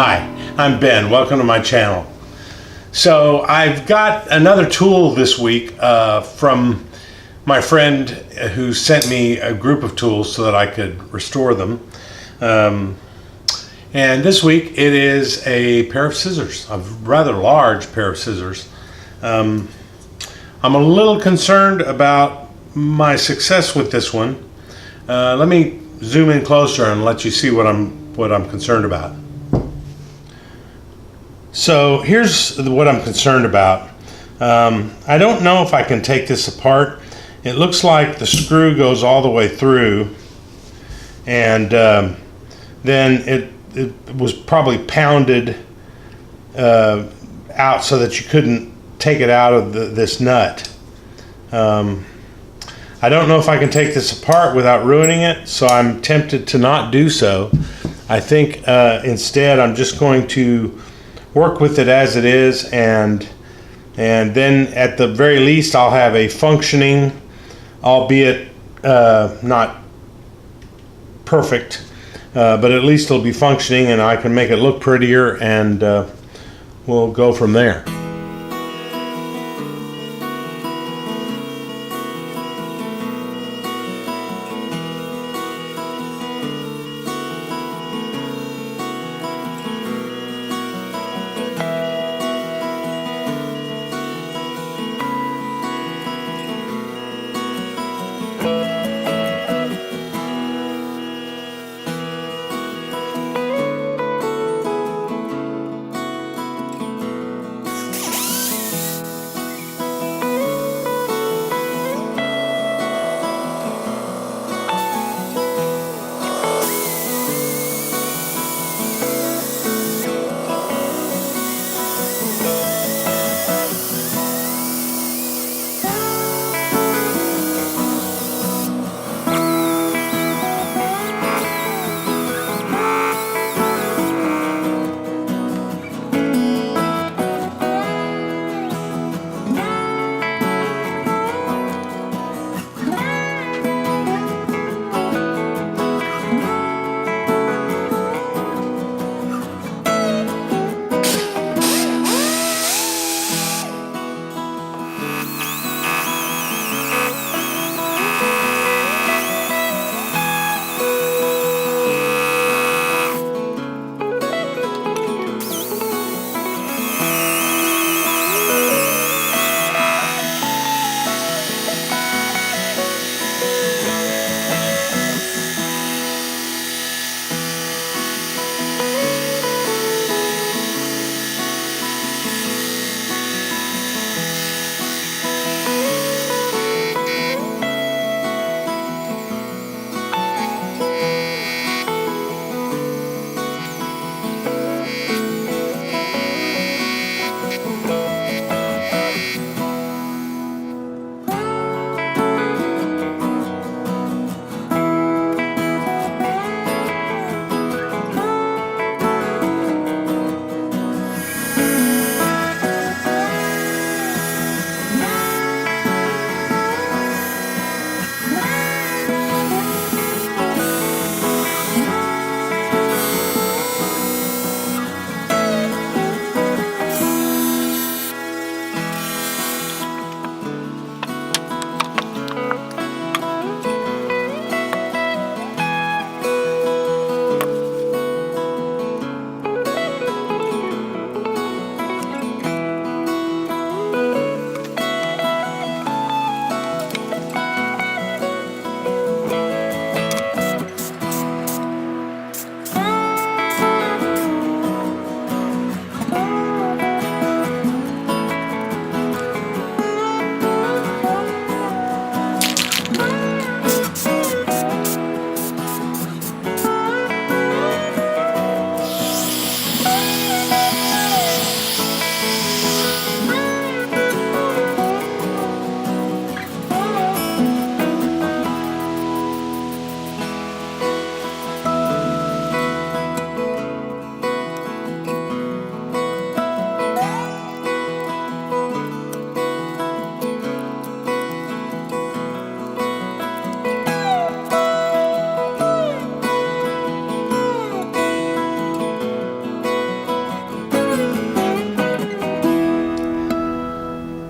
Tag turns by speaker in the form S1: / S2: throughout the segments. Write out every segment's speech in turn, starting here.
S1: Hi, I'm Ben. Welcome to my channel. So I've got another tool this week from my friend who sent me a group of tools so that I could restore them. And this week it is a pair of scissors, a rather large pair of scissors. I'm a little concerned about my success with this one. Let me zoom in closer and let you see what I'm concerned about. So here's what I'm concerned about. I don't know if I can take this apart. It looks like the screw goes all the way through, and then it was probably pounded out so that you couldn't take it out of this nut. I don't know if I can take this apart without ruining it, so I'm tempted to not do so. I think instead I'm just going to work with it as it is, and then at the very least I'll have a functioning, albeit not perfect, but at least it'll be functioning and I can make it look prettier, and we'll go from there.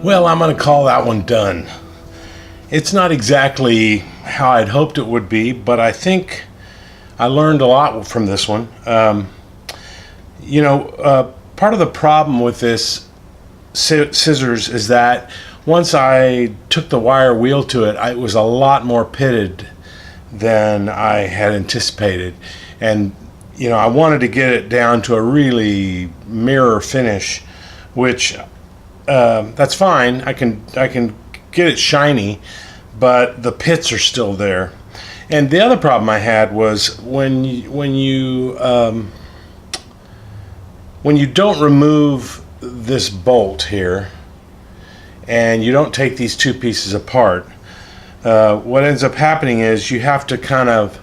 S1: Well, I'm going to call that one done. It's not exactly how I'd hoped it would be, but I think I learned a lot from this one. Part of the problem with this scissors is that once I took the wire wheel to it, it was a lot more pitted than I had anticipated. And, I wanted to get it down to a really mirror finish, which that's fine. I can get it shiny, but the pits are still there. And the other problem I had was when you don't remove this bolt here, and you don't take these two pieces apart, what ends up happening is you have to kind of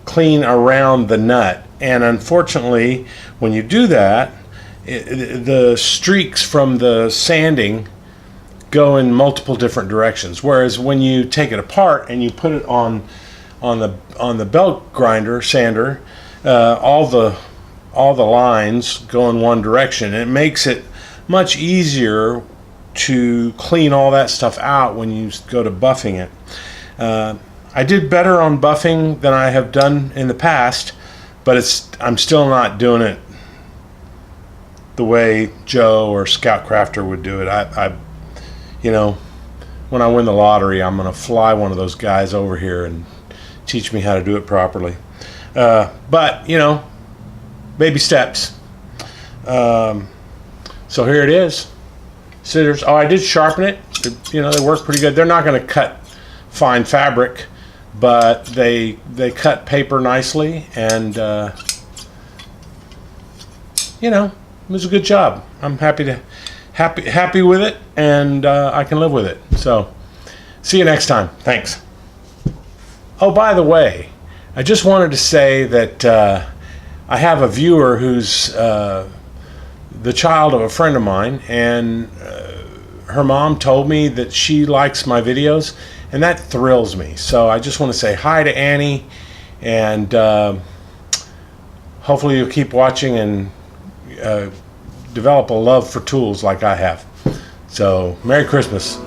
S1: clean around the nut. And unfortunately, when you do that, the streaks from the sanding go in multiple different directions. Whereas when you take it apart and you put it on the belt grinder sander, all the lines go in one direction. It makes it much easier to clean all that stuff out when you go to buffing it. I did better on buffing than I have done in the past, but I'm still not doing it the way Joe or Scout Crafter would do it. When I win the lottery, I'm going to fly one of those guys over here and teach me how to do it properly. But baby steps. So here it is. Scissors. Oh, I did sharpen it. They work pretty good. They're not going to cut fine fabric, but they cut paper nicely, and it was a good job. I'm happy with it, and I can live with it. So, see you next time. Thanks. Oh, by the way, I just wanted to say that I have a viewer who's the child of a friend of mine, and her mom told me that she likes my videos, and that thrills me. So I just want to say hi to Annie, and hopefully you'll keep watching and develop a love for tools like I have. So, Merry Christmas.